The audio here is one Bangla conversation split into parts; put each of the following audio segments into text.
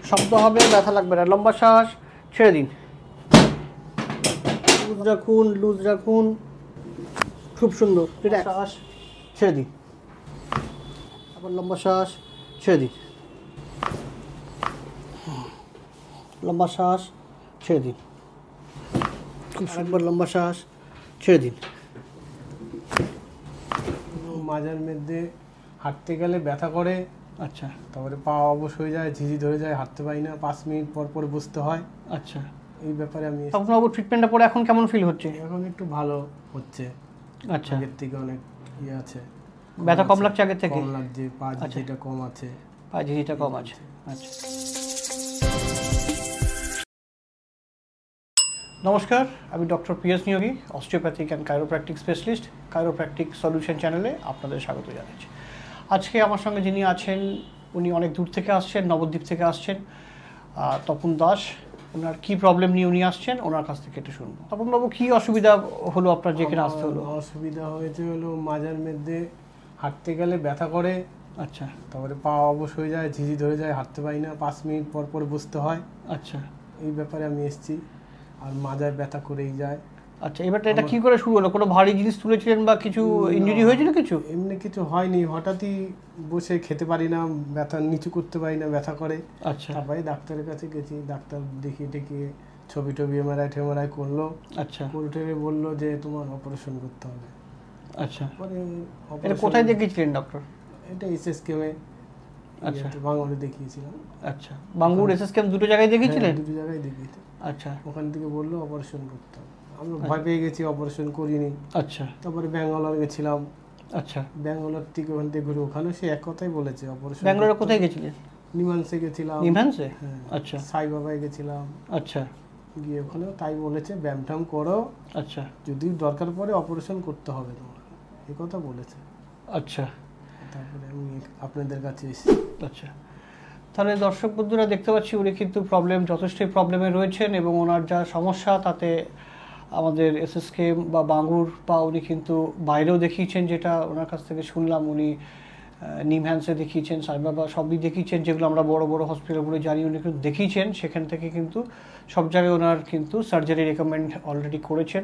শব্দ হবে, ব্যথা লাগবে না। লম্বা শ্বাস, ছেড়ে দিন। লুজ রাখুন, লুজ রাখুন, খুব সুন্দর। শ্বাস, ছেড়ে দিন। আবার লম্বা শ্বাস, ছেড়ে দিন। লম্বা শ্বাস, ছেড়ে দিন। খুব সুন্দর। লম্বা শ্বাস, ছেড়ে দিন। মাঝের মধ্যে হাঁটতে গেলে ব্যথা করে। আচ্ছা। তারপরে পা অবশ হয়ে যায়, ঝিঝি ধরে যায়, হাঁটতে পারি না, 5 মিনিট পর পর বসতে হয়। আচ্ছা, এই ব্যাপারে আমি আপনার ট্রিটমেন্টটা পরে এখন কেমন ফিল হচ্ছে? এখন একটু ভালো হচ্ছে। আচ্ছা, আগের থেকে অনেক ইয়ে আছে, ব্যথা কম লাগছে আগের থেকে? কম লাগছে, পা ঝিঝিটা কম আছে। পা ঝিঝিটা কম আছে। আচ্ছা, নমস্কার, আমি doctor P S Niyogi, osteopathic and chiropractic specialist. Chiropractic solution চ্যানেলে আপনাদের স্বাগত জানাচ্ছি। আজকে আমার সঙ্গে যিনি আছেন উনি অনেক দূর থেকে আসছেন, নবদ্বীপ থেকে আসছেন, তপন দাস। ওনার কী প্রবলেম নিয়ে উনি আসছেন, ওনার কাছ থেকে একটু শুনবো। তপনবাবু, কী অসুবিধা হলো আপনার, যেখানে আসতে হলো? অসুবিধা হয়েছে হলো মাঝের মধ্যে হাঁটতে গেলে ব্যথা করে। আচ্ছা। তারপরে পা অবশ হয়ে যায়, ঝিঝি ধরে যায়, হাঁটতে পারি না, 5 মিনিট পর পর বসতে হয়। আচ্ছা, এই ব্যাপারে আমি এসেছি। আর মাজায় ব্যথা করেই যায়। আচ্ছা, এবারটা এটা কী করে শুরু হলো? কোনো ভারী জিনিস তুলেছিলেন বা কিছু ইনজুরি হয়েছিল কিছু? এমনি কিছু হয়নি, হঠাৎই বসে খেতে পারি না, ব্যথা নিচু করতে পারি না, ব্যথা করে। আচ্ছা। তারপরে ডাক্তারের কাছে গেছি, ডাক্তার দেখিয়ে টেকিয়ে ছবি টবি এমআরআই করলো। আচ্ছা। করে বললো যে তোমার অপারেশন করতে হবে। আচ্ছা, পরে এটা কোথায় দেখিয়েছিলেন ডক্টর? এটা এসএসকেমে। আচ্ছা, বাঙালি দেখিয়েছিলাম। আচ্ছা, বাঙ্গুর এসএসকেম দুটো জায়গায় দেখিয়েছিলেন? দুটো জায়গায় দেখিয়েছি। আচ্ছা। ওখান থেকে বললো অপারেশন করতে হবে। আমরা ভয় পেয়ে গেছি, অপারেশন করিনি। আচ্ছা। তারপরে ব্যাঙ্গালোর গেছিলাম। আচ্ছা। ব্যাঙ্গালোর থেকে ওখান থেকে ঘুরে ওখানে সে এক কথাই বলেছে অপারেশন। ব্যাঙ্গালোরে কোথায় গেছিলেন? নিমান্সে গেছিলাম। নিমান্সে? হ্যাঁ। আচ্ছা। সাইবাবায় গেছিলাম। আচ্ছা। গিয়ে ওখানেও তাই বলেছে, ব্যায়াম ট্যাম করো, আচ্ছা, যদি দরকার পড়ে অপারেশন করতে হবে তোমার, এই কথা বলেছে। আচ্ছা। তারপরে আমি আপনাদের কাছে এসেছি। আচ্ছা, তাহলে দর্শক বন্ধুরা দেখতে পাচ্ছি উনি কিন্তু যথেষ্টই প্রবলেমে রয়েছেন, এবং ওনার যা সমস্যা তাতে আমাদের এসএসকেএম বা বাঙ্গুর বা উনি কিন্তু বাইরেও দেখিয়েছেন, যেটা ওনার কাছ থেকে শুনলাম। উনি নিমহ্যান্সে দেখিয়েছেন, সাইবাবা সবই দেখিয়েছেন, যেগুলো আমরা বড় বড় হসপিটালগুলো জানি উনি কিন্তু দেখিয়েছেন। সেখান থেকে কিন্তু সব জায়গায় ওনার কিন্তু সার্জারি রেকমেন্ড অলরেডি করেছেন।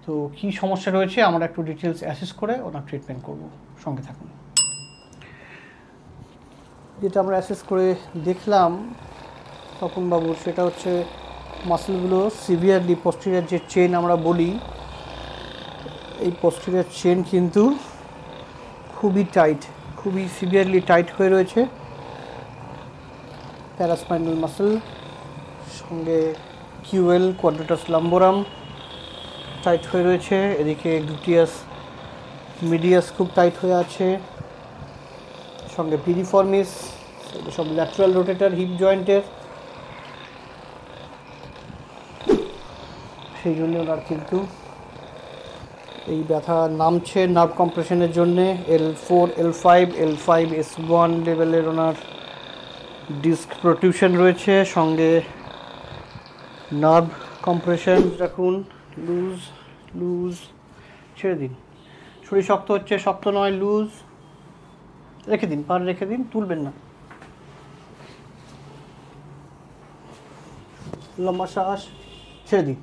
তো কী সমস্যা রয়েছে আমরা একটু ডিটেলস অ্যাসেস করে ওনার ট্রিটমেন্ট করব। সঙ্গে থাকুন। যেটা আমরা অ্যাসেস করে দেখলাম তপনবাবুর, সেটা হচ্ছে মাসেলগুলো সিভিয়ারলি পোস্টেরিয়র যে চেন আমরা বলি, এই পোস্টেরিয়র চেন কিন্তু খুবই টাইট, খুবই সিভিয়ারলি টাইট হয়ে রয়েছে। প্যারাস্পাইনাল মাসেল সঙ্গে কিউএল কোয়াড্রাটাস লাম্বোরাম টাইট হয়ে রয়েছে। এদিকে গ্লুটিয়াস মিডিয়াস খুব টাইট হয়ে আছে, সঙ্গে পিরিফর্মিস, সব ল্যাটারাল রোটেটর হিপ জয়েন্টের। সেই জন্য ওনার কিন্তু এই ব্যথা নামছে নার্ভ কম্প্রেশনের জন্যে। L4, L5, L5S1 লেভেলের ওনার ডিস্ক প্রোটিউশন রয়েছে, সঙ্গে নার্ভ কম্প্রেশন। রাখুন, লুজ লুজ, ছেড়ে দিন। শরীর শক্ত হচ্ছে, শক্ত নয়, লুজ রেখে দিন, পার রেখে দিন, তুলবেন না। লম্বা শ্বাস, ছেড়ে দিন।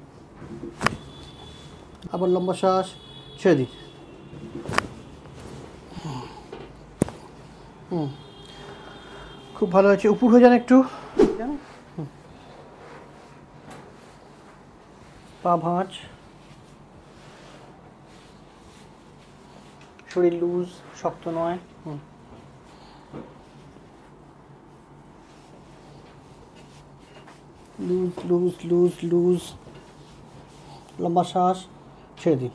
আবার লম্বা শ্বাস, ছেড়ে দিন। খুব ভালো হয়েছে। উপর হয়ে যান একটু, পা ভাঁজ, শরীর লুজ, শক্ত নয়। Loose loose loose loose. লম্বা শ্বাস, ছেড়ে দিন।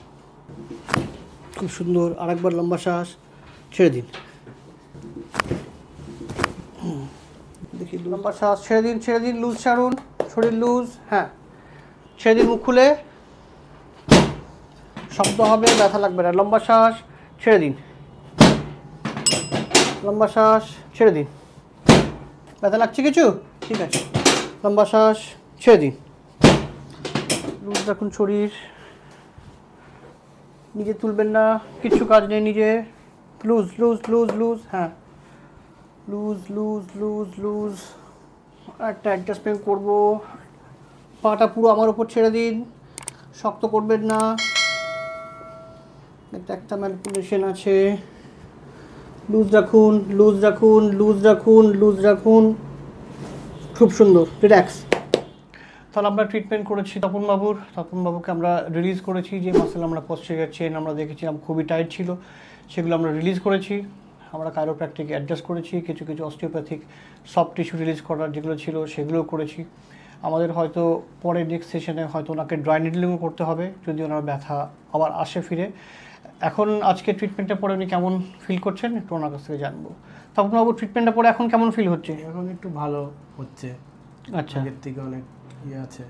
খুব সুন্দর। আরেকবার লম্বা শ্বাস, ছেড়ে দিন। দেখি, লম্বা শ্বাস, ছেড়ে দিন, ছেড়ে দিন, লুজ ছাড়ুন, শরীর লুজ। হ্যাঁ, ছেড়ে দিন, মুখ খুলে। শব্দ হবে, ব্যথা লাগবে না। লম্বা শ্বাস, ছেড়ে দিন। লম্বা শ্বাস, ছেড়ে দিন। ব্যথা লাগছে কিছু? ঠিক আছে। লম্বা শ্বাস, ছেড়ে দিন। লুজ রাখুন শরীর, নিজে তুলবেন না, কিচ্ছু কাজ নেই। নিজে লুজ লুজ লুজ লুজ। হ্যাঁ, লুজ লুজ লুজ লুজ। একটা অ্যাডজাস্টমেন্ট করব। পাটা পুরো আমার উপর ছেড়ে দিন, শক্ত করবেন না, এটা একটা ম্যানিপুলেশন আছে। লুজ রাখুন, লুজ রাখুন, লুজ রাখুন, লুজ রাখুন, খুব সুন্দর, রিল্যাক্স। তাহলে আমরা ট্রিটমেন্ট করেছি তপনবাবুকে আমরা রিলিজ করেছি। যে মাসেল আমরা পশ্চাৎ চেন আমরা দেখেছিলাম খুবই টাইট ছিল, সেগুলো আমরা রিলিজ করেছি। আমরা কাইরোপ্র্যাকটিকে অ্যাডজাস্ট করেছি, কিছু কিছু অস্টিওপ্যাথিক সফট টিস্যু রিলিজ করার যেগুলো ছিল সেগুলোও করেছি। আমাদের হয়তো পরে নেক্সট সেশনে হয়তো ওনাকে ড্রাই নিডলিংও করতে হবে যদি ওনার ব্যথা আবার আসে ফিরে। এখন আজকে ট্রিটমেন্টের পরে উনি কেমন ফিল করছেন একটু ওনার কাছ থেকে জানবো। তপনবাবু ট্রিটমেন্টের পরে এখন কেমন ফিল হচ্ছে? এখন একটু ভালো হচ্ছে, আচ্ছা, আগের থেকে অনেক ইয়ে আছে,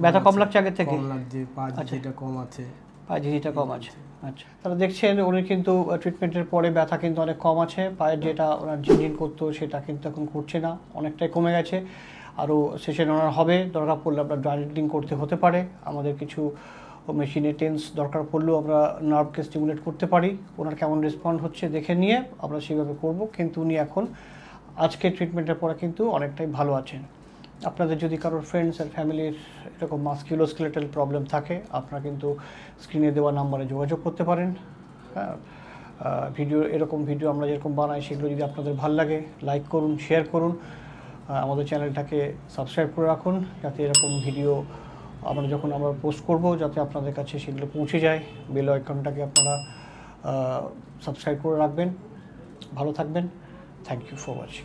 ব্যথা কম লাগছে আগের থেকে? কম লাগছে, পা যেটা কম আছে, পায়ে যেটা কম আছে। আচ্ছা, তাহলে দেখছেন উনি কিন্তু ট্রিটমেন্টের পরে ব্যথা কিন্তু অনেক কম আছে। পায়ের যেটা ওনার ঝিনঝিন করতো সেটা কিন্তু এখন করছে না, অনেকটাই কমে গেছে। আরও সেশন ওনার হবে, দরকার পড়লে আমরা ড্রাই নিডলিং করতে হতে পারে। আমাদের কিছু মেশিনে টেন্স দরকার পড়লেও আমরা নার্ভকে স্টিমুলেট করতে পারি। ওনার কেমন রেসপন্ড হচ্ছে দেখে নিয়ে আমরা সেভাবে করব। কিন্তু উনি এখন আজকে ট্রিটমেন্টের পরে কিন্তু অনেকটাই ভালো আছেন। আপনাদের যদি কারোর ফ্রেন্ডস আর ফ্যামিলির এরকম মাস্কুলোস্কেলেটাল প্রবলেম থাকে, আপনারা কিন্তু স্ক্রিনে দেওয়া নাম্বারে যোগাযোগ করতে পারেন। হ্যাঁ, এরকম ভিডিও আমরা যেরকম বানাই সেগুলো যদি আপনাদের ভালো লাগে লাইক করুন, শেয়ার করুন, আমাদের চ্যানেলটাকে সাবস্ক্রাইব করে রাখুন যাতে এরকম ভিডিও আমরা পোস্ট করব যাতে আপনাদের কাছে সেগুলো পৌঁছে যায়। বেল আইকনটাকে আপনারা সাবস্ক্রাইব করে রাখবেন। ভালো থাকবেন। Thank you for watching.